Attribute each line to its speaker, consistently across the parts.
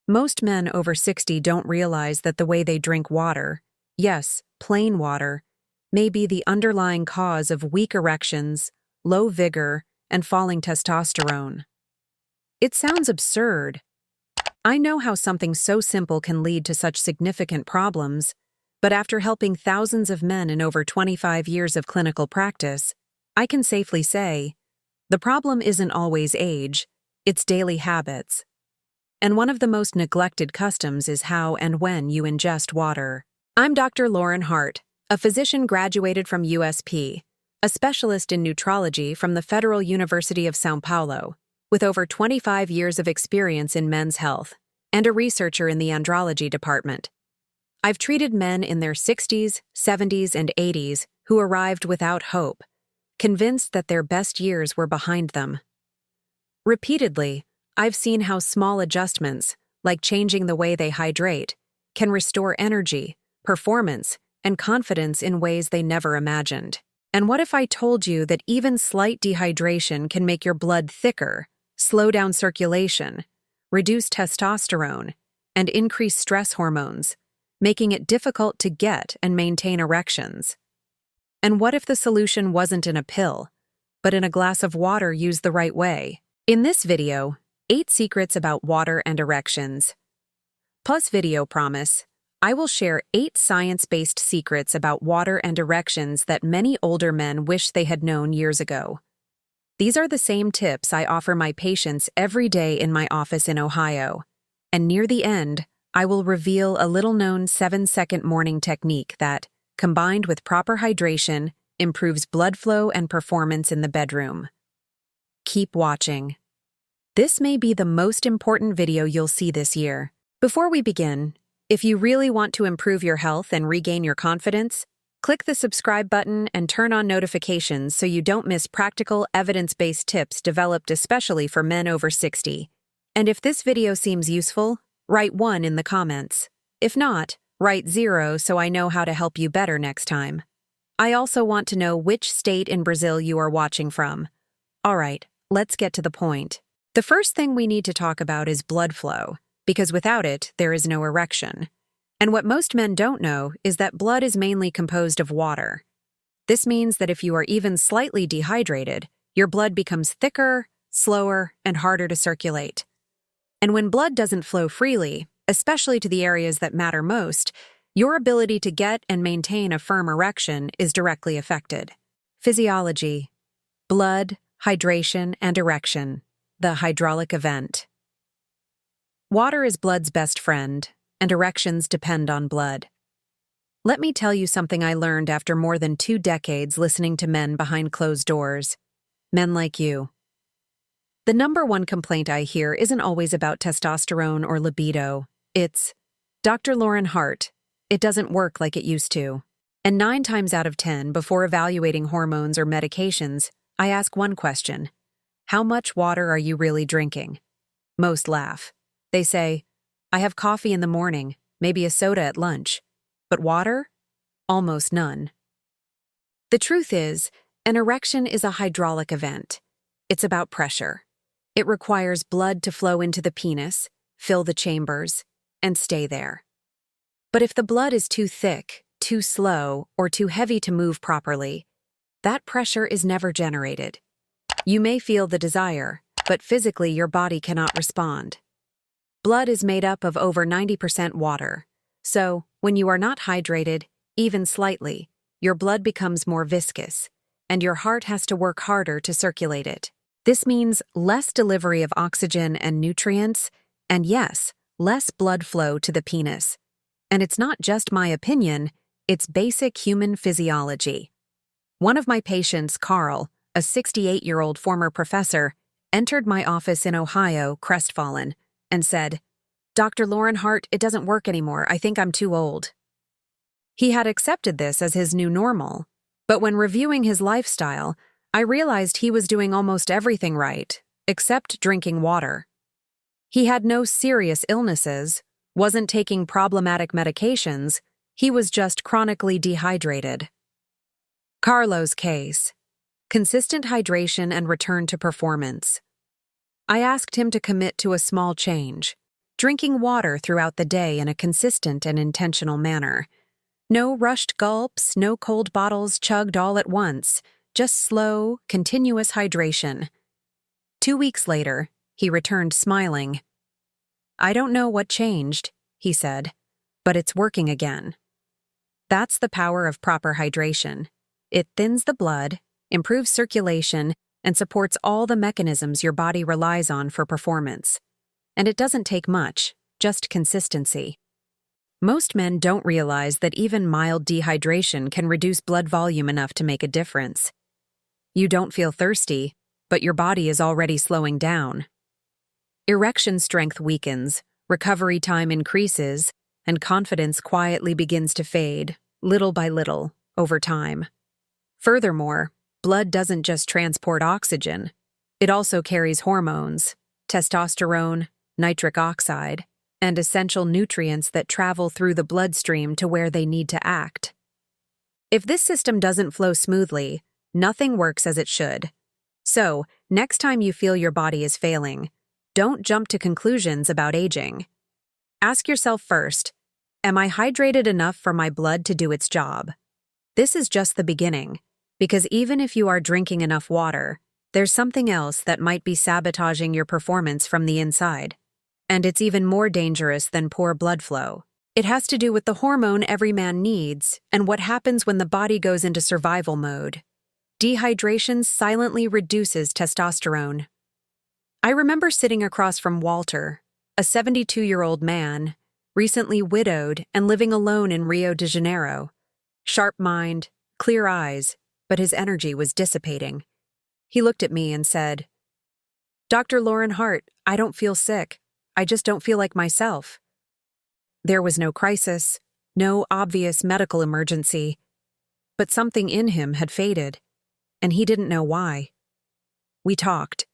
Speaker 1: Most men over 60 don't realize that the way they drink water, yes, plain water, may be the underlying cause of weak erections, low vigor, and falling testosterone. It sounds absurd. I know how something so simple can lead to such significant problems, but after helping thousands of men in over 25 years of clinical practice, I can safely say, the problem isn't always age, it's daily habits. And one of the most neglected customs is how and when you ingest water. I'm Dr. Lauren Hart, a physician graduated from USP, a specialist in nutrology from the Federal University of São Paulo, with over 25 years of experience in men's health, and a researcher in the andrology department. I've treated men in their 60s, 70s, and 80s who arrived without hope, convinced that their best years were behind them. Repeatedly, I've seen how small adjustments, like changing the way they hydrate, can restore energy, performance, and confidence in ways they never imagined. And what if I told you that even slight dehydration can make your blood thicker, slow down circulation, reduce testosterone, and increase stress hormones, making it difficult to get and maintain erections? And what if the solution wasn't in a pill, but in a glass of water used the right way? In this video, 8 secrets about water and erections. Plus video promise, I will share 8 science-based secrets about water and erections that many older men wish they had known years ago. These are the same tips I offer my patients every day in my office in Ohio. And near the end, I will reveal a little-known 7-second morning technique that, combined with proper hydration, improves blood flow and performance in the bedroom. Keep watching. This may be the most important video you'll see this year. Before we begin, if you really want to improve your health and regain your confidence, click the subscribe button and turn on notifications so you don't miss practical, evidence-based tips developed especially for men over 60. And if this video seems useful, write 1 in the comments. If not, write 0 so I know how to help you better next time. I also want to know which state in Brazil you are watching from. All right, let's get to the point. The first thing we need to talk about is blood flow, because without it, there is no erection. And what most men don't know is that blood is mainly composed of water. This means that if you are even slightly dehydrated, your blood becomes thicker, slower, and harder to circulate. And when blood doesn't flow freely, especially to the areas that matter most, your ability to get and maintain a firm erection is directly affected. Physiology, blood, hydration, and erection. The hydraulic event. Water is blood's best friend, and erections depend on blood. Let me tell you something I learned after more than 2 decades listening to men behind closed doors. Men like you. The number one complaint I hear isn't always about testosterone or libido. It's, Dr. Lauren Hart, it doesn't work like it used to. And 9 times out of 10, before evaluating hormones or medications, I ask one question. How much water are you really drinking? Most laugh. They say, I have coffee in the morning, maybe a soda at lunch. But water? Almost none. The truth is, an erection is a hydraulic event. It's about pressure. It requires blood to flow into the penis, fill the chambers, and stay there. But if the blood is too thick, too slow, or too heavy to move properly, that pressure is never generated. You may feel the desire, but physically your body cannot respond. Blood is made up of over 90% water, so when you are not hydrated, even slightly, your blood becomes more viscous, and your heart has to work harder to circulate it. This means less delivery of oxygen and nutrients, and yes, less blood flow to the penis. And it's not just my opinion, it's basic human physiology. One of my patients, Carl, a 68-year-old former professor, entered my office in Ohio, crestfallen, and said, Dr. Lauren Hart, it doesn't work anymore. I think I'm too old. He had accepted this as his new normal, but when reviewing his lifestyle, I realized he was doing almost everything right, except drinking water. He had no serious illnesses, wasn't taking problematic medications, he was just chronically dehydrated. Carlo's case. Consistent hydration and return to performance. I asked him to commit to a small change. Drinking water throughout the day in a consistent and intentional manner. No rushed gulps, no cold bottles chugged all at once, just slow, continuous hydration. 2 weeks later, he returned smiling. "I don't know what changed," he said, "but it's working again." That's the power of proper hydration. It thins the blood, improves circulation, and supports all the mechanisms your body relies on for performance. And it doesn't take much, just consistency. Most men don't realize that even mild dehydration can reduce blood volume enough to make a difference. You don't feel thirsty, but your body is already slowing down. Erection strength weakens, recovery time increases, and confidence quietly begins to fade, little by little, over time. Furthermore, blood doesn't just transport oxygen. It also carries hormones, testosterone, nitric oxide, and essential nutrients that travel through the bloodstream to where they need to act. If this system doesn't flow smoothly, nothing works as it should. So, next time you feel your body is failing, don't jump to conclusions about aging. Ask yourself first, am I hydrated enough for my blood to do its job? This is just the beginning, because even if you are drinking enough water, there's something else that might be sabotaging your performance from the inside. And it's even more dangerous than poor blood flow. It has to do with the hormone every man needs and what happens when the body goes into survival mode. Dehydration silently reduces testosterone. I remember sitting across from Walter, a 72-year-old man, recently widowed and living alone in Rio de Janeiro. Sharp mind, clear eyes, but his energy was dissipating. He looked at me and said, "Dr. Lauren Hart, I don't feel sick. I just don't feel like myself." There was no crisis, no obvious medical emergency, but something in him had faded, and he didn't know why. We talked.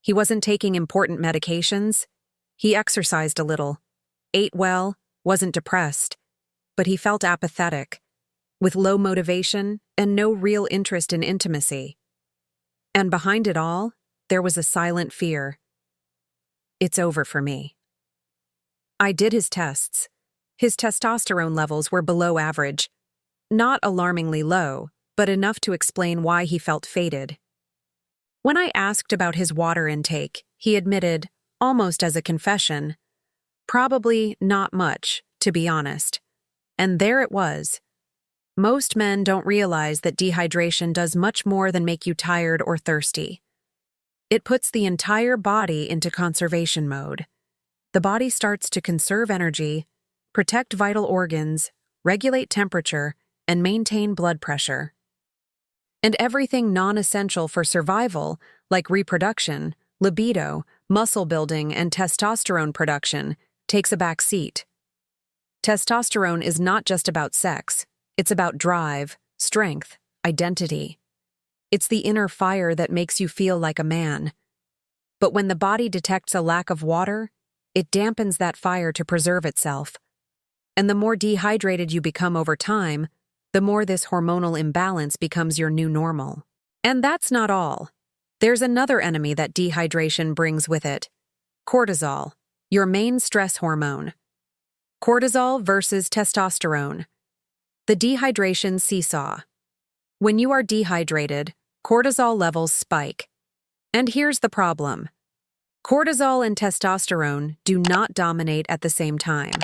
Speaker 1: He wasn't taking important medications. He exercised a little, ate well, wasn't depressed, but he felt apathetic, with low motivation and no real interest in intimacy. And behind it all, there was a silent fear. It's over for me. I did his tests. His testosterone levels were below average. Not alarmingly low, but enough to explain why he felt faded. When I asked about his water intake, he admitted, almost as a confession, probably not much, to be honest. And there it was. Most men don't realize that dehydration does much more than make you tired or thirsty. It puts the entire body into conservation mode. The body starts to conserve energy, protect vital organs, regulate temperature, and maintain blood pressure. And everything non-essential for survival, like reproduction, libido, muscle building, and testosterone production, takes a back seat. Testosterone is not just about sex. It's about drive, strength, identity. It's the inner fire that makes you feel like a man. But when the body detects a lack of water, it dampens that fire to preserve itself. And the more dehydrated you become over time, the more this hormonal imbalance becomes your new normal. And that's not all. There's another enemy that dehydration brings with it: cortisol, your main stress hormone. Cortisol versus testosterone. The dehydration seesaw. When you are dehydrated, cortisol levels spike. And here's the problem. Cortisol and testosterone do not dominate at the same time.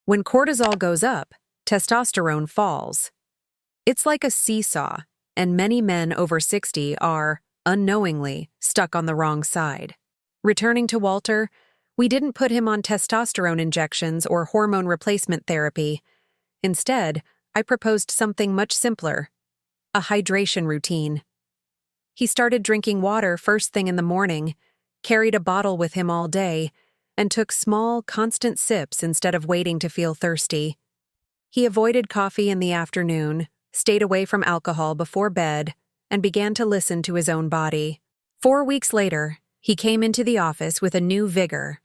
Speaker 1: When cortisol goes up, testosterone falls. It's like a seesaw, and many men over 60 are, unknowingly, stuck on the wrong side. Returning to Walter, we didn't put him on testosterone injections or hormone replacement therapy. Instead, I proposed something much simpler: a hydration routine. He started drinking water first thing in the morning, carried a bottle with him all day, and took small, constant sips instead of waiting to feel thirsty. He avoided coffee in the afternoon, stayed away from alcohol before bed, and began to listen to his own body. 4 weeks later, he came into the office with a new vigor.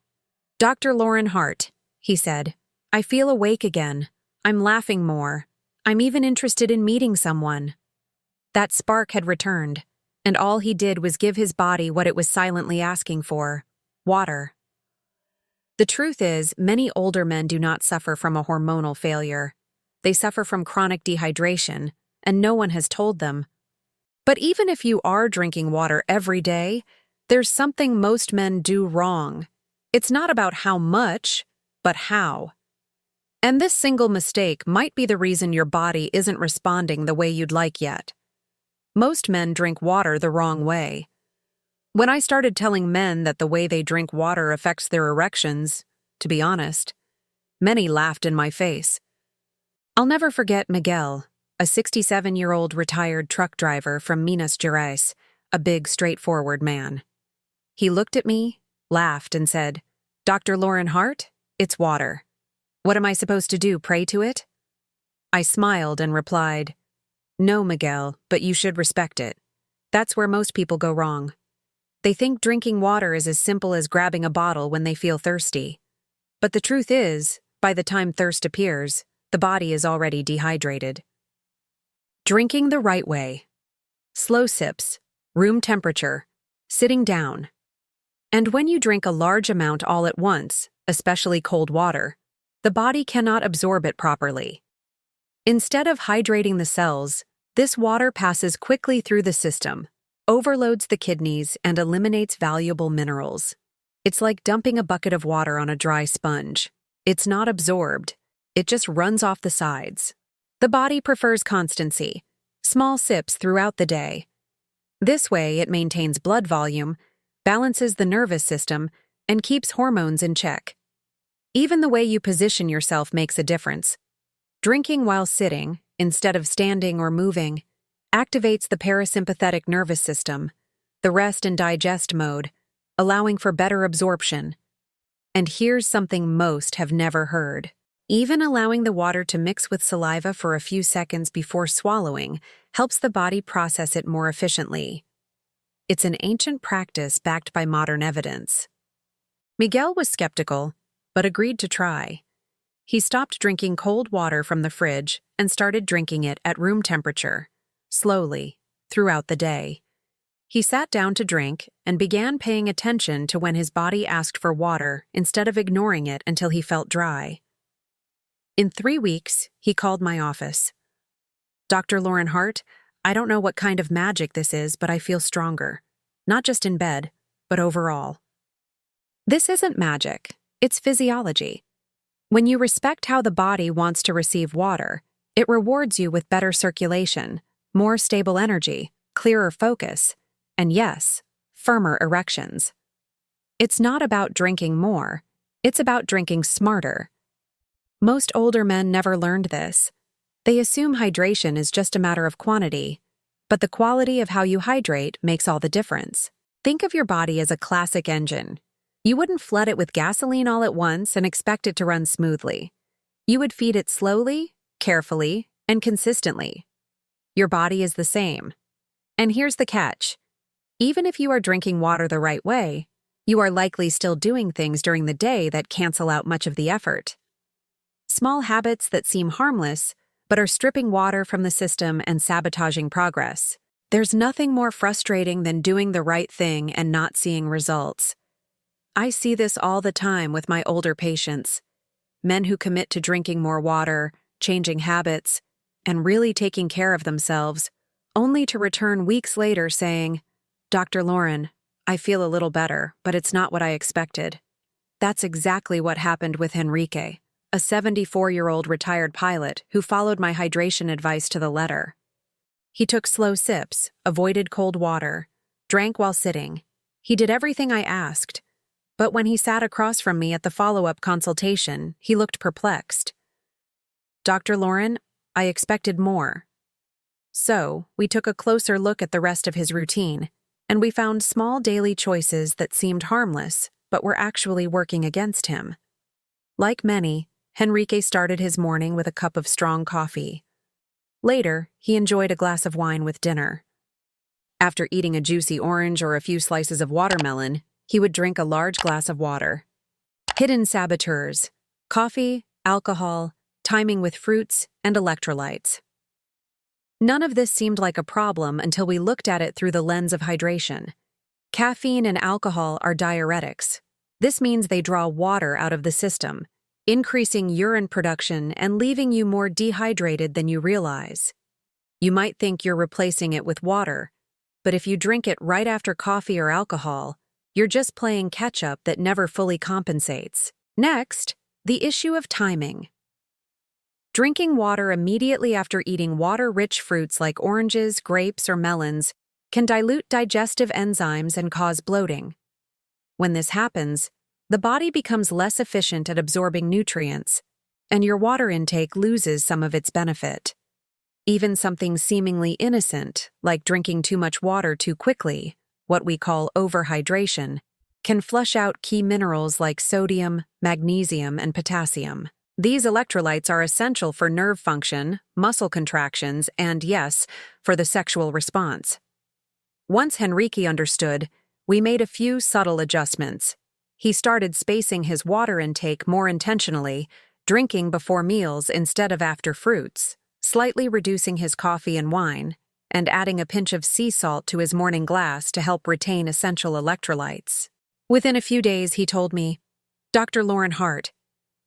Speaker 1: "Dr. Lauren Hart," he said, "I feel awake again. I'm laughing more. I'm even interested in meeting someone." That spark had returned, and all he did was give his body what it was silently asking for: water. The truth is, many older men do not suffer from a hormonal failure. They suffer from chronic dehydration, and no one has told them. But even if you are drinking water every day, there's something most men do wrong. It's not about how much, but how. And this single mistake might be the reason your body isn't responding the way you'd like yet. Most men drink water the wrong way. When I started telling men that the way they drink water affects their erections, to be honest, many laughed in my face. I'll never forget Miguel, a 67-year-old retired truck driver from Minas Gerais, a big, straightforward man. He looked at me, laughed, and said, "Dr. Lauren Hart, it's water. What am I supposed to do, pray to it?" I smiled and replied, "No, Miguel, but you should respect it. That's where most people go wrong. They think drinking water is as simple as grabbing a bottle when they feel thirsty. But the truth is, by the time thirst appears, the body is already dehydrated." Drinking the right way. Slow sips, room temperature, sitting down. And when you drink a large amount all at once, especially cold water, the body cannot absorb it properly. Instead of hydrating the cells, this water passes quickly through the system, overloads the kidneys, and eliminates valuable minerals. It's like dumping a bucket of water on a dry sponge. It's not absorbed. It just runs off the sides. The body prefers constancy, small sips throughout the day. This way, it maintains blood volume, balances the nervous system, and keeps hormones in check. Even the way you position yourself makes a difference. Drinking while sitting, instead of standing or moving, activates the parasympathetic nervous system, the rest and digest mode, allowing for better absorption. And here's something most have never heard. Even allowing the water to mix with saliva for a few seconds before swallowing helps the body process it more efficiently. It's an ancient practice backed by modern evidence. Miguel was skeptical, but agreed to try. He stopped drinking cold water from the fridge and started drinking it at room temperature, slowly, throughout the day. He sat down to drink and began paying attention to when his body asked for water instead of ignoring it until he felt dry. In 3 weeks, he called my office. "Dr. Lauren Hart, I don't know what kind of magic this is, but I feel stronger. Not just in bed, but overall." This isn't magic, it's physiology. When you respect how the body wants to receive water, it rewards you with better circulation, more stable energy, clearer focus, and yes, firmer erections. It's not about drinking more, it's about drinking smarter. Most older men never learned this. They assume hydration is just a matter of quantity, but the quality of how you hydrate makes all the difference. Think of your body as a classic engine. You wouldn't flood it with gasoline all at once and expect it to run smoothly. You would feed it slowly, carefully, and consistently. Your body is the same. And here's the catch. Even if you are drinking water the right way, you are likely still doing things during the day that cancel out much of the effort. Small habits that seem harmless, but are stripping water from the system and sabotaging progress. There's nothing more frustrating than doing the right thing and not seeing results. I see this all the time with my older patients. Men who commit to drinking more water, changing habits, and really taking care of themselves, only to return weeks later saying, "Dr. Lauren, I feel a little better, but it's not what I expected." That's exactly what happened with Enrique, a 74-year-old retired pilot who followed my hydration advice to the letter. He took slow sips, avoided cold water, drank while sitting. He did everything I asked. But when he sat across from me at the follow-up consultation, he looked perplexed. "Dr. Lauren, I expected more." So, we took a closer look at the rest of his routine, and we found small daily choices that seemed harmless, but were actually working against him. Like many, Henrique started his morning with a cup of strong coffee. Later, he enjoyed a glass of wine with dinner. After eating a juicy orange or a few slices of watermelon, he would drink a large glass of water. Hidden saboteurs: coffee, alcohol, timing with fruits, and electrolytes. None of this seemed like a problem until we looked at it through the lens of hydration. Caffeine and alcohol are diuretics. This means they draw water out of the system, increasing urine production and leaving you more dehydrated than you realize. You might think you're replacing it with water, but if you drink it right after coffee or alcohol, you're just playing catch-up that never fully compensates. Next, the issue of timing. Drinking water immediately after eating water-rich fruits like oranges, grapes, or melons can dilute digestive enzymes and cause bloating. When this happens, the body becomes less efficient at absorbing nutrients, and your water intake loses some of its benefit. Even something seemingly innocent, like drinking too much water too quickly, what we call overhydration, can flush out key minerals like sodium, magnesium, and potassium. These electrolytes are essential for nerve function, muscle contractions, and, yes, for the sexual response. Once Henrique understood, we made a few subtle adjustments. He started spacing his water intake more intentionally, drinking before meals instead of after fruits, slightly reducing his coffee and wine, and adding a pinch of sea salt to his morning glass to help retain essential electrolytes. Within a few days, he told me, "Dr. Lauren Hart,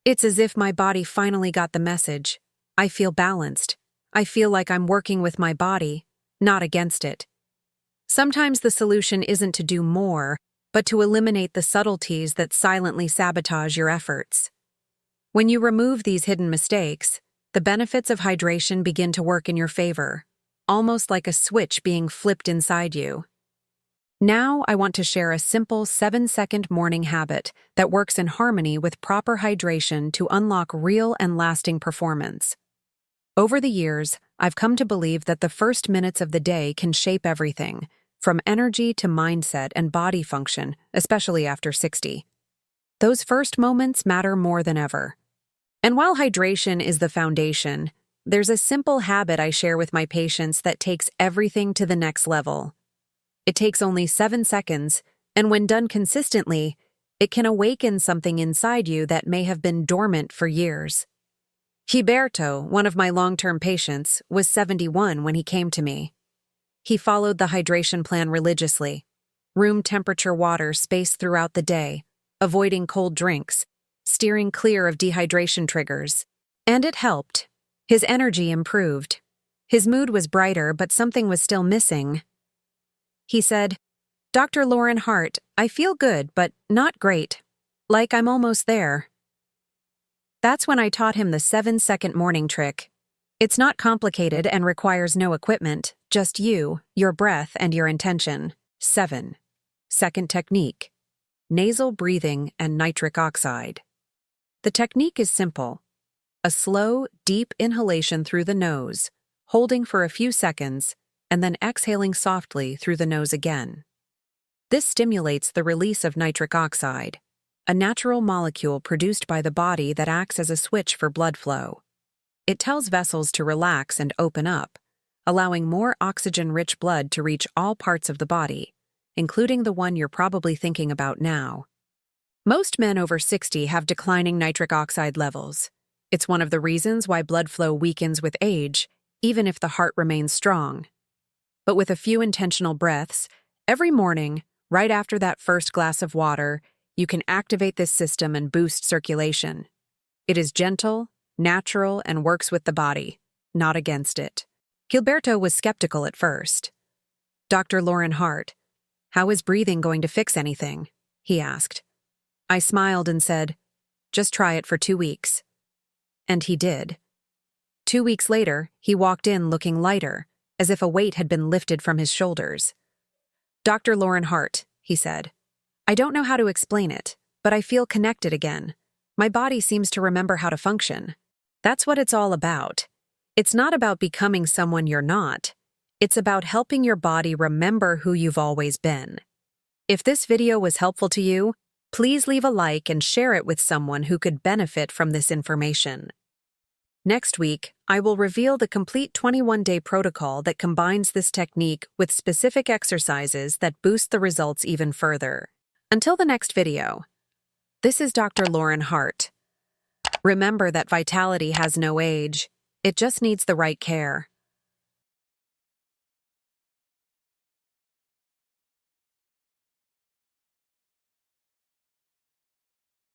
Speaker 1: it's as if my body finally got the message. I feel balanced. I feel like I'm working with my body, not against it." Sometimes the solution isn't to do more, but to eliminate the subtleties that silently sabotage your efforts. When you remove these hidden mistakes, the benefits of hydration begin to work in your favor, almost like a switch being flipped inside you. Now I want to share a simple 7-second morning habit that works in harmony with proper hydration to unlock real and lasting performance. Over the years, I've come to believe that the first minutes of the day can shape everything, from energy to mindset and body function, especially after 60. Those first moments matter more than ever. And while hydration is the foundation, there's a simple habit I share with my patients that takes everything to the next level. It takes only 7 seconds, and when done consistently, it can awaken something inside you that may have been dormant for years. Gilberto, one of my long-term patients, was 71 when he came to me. He followed the hydration plan religiously, room temperature water spaced throughout the day, avoiding cold drinks, steering clear of dehydration triggers. And it helped. His energy improved. His mood was brighter, but something was still missing. He said, "Dr. Lauren Hart, I feel good, but not great. Like I'm almost there." That's when I taught him the 7-second morning trick. It's not complicated and requires no equipment, just you, your breath, and your intention. 7. Second technique: nasal breathing and nitric oxide. The technique is simple. A slow, deep inhalation through the nose, holding for a few seconds, and then exhaling softly through the nose again. This stimulates the release of nitric oxide, a natural molecule produced by the body that acts as a switch for blood flow. It tells vessels to relax and open up, allowing more oxygen-rich blood to reach all parts of the body, including the one you're probably thinking about now. Most men over 60 have declining nitric oxide levels. It's one of the reasons why blood flow weakens with age, even if the heart remains strong. But with a few intentional breaths, every morning, right after that first glass of water, you can activate this system and boost circulation. It is gentle, natural, and works with the body, not against it. Gilberto was skeptical at first. "Dr. Lauren Hart, how is breathing going to fix anything?" he asked. I smiled and said, "Just try it for 2 weeks." And he did. 2 weeks later, he walked in looking lighter, as if a weight had been lifted from his shoulders. "Dr. Lauren Hart," he said, "I don't know how to explain it, but I feel connected again. My body seems to remember how to function." That's what it's all about. It's not about becoming someone you're not. It's about helping your body remember who you've always been. If this video was helpful to you, please leave a like and share it with someone who could benefit from this information. Next week, I will reveal the complete 21-day protocol that combines this technique with specific exercises that boost the results even further. Until the next video, this is Dr. Lauren Hart. Remember that vitality has no age. It just needs the right care.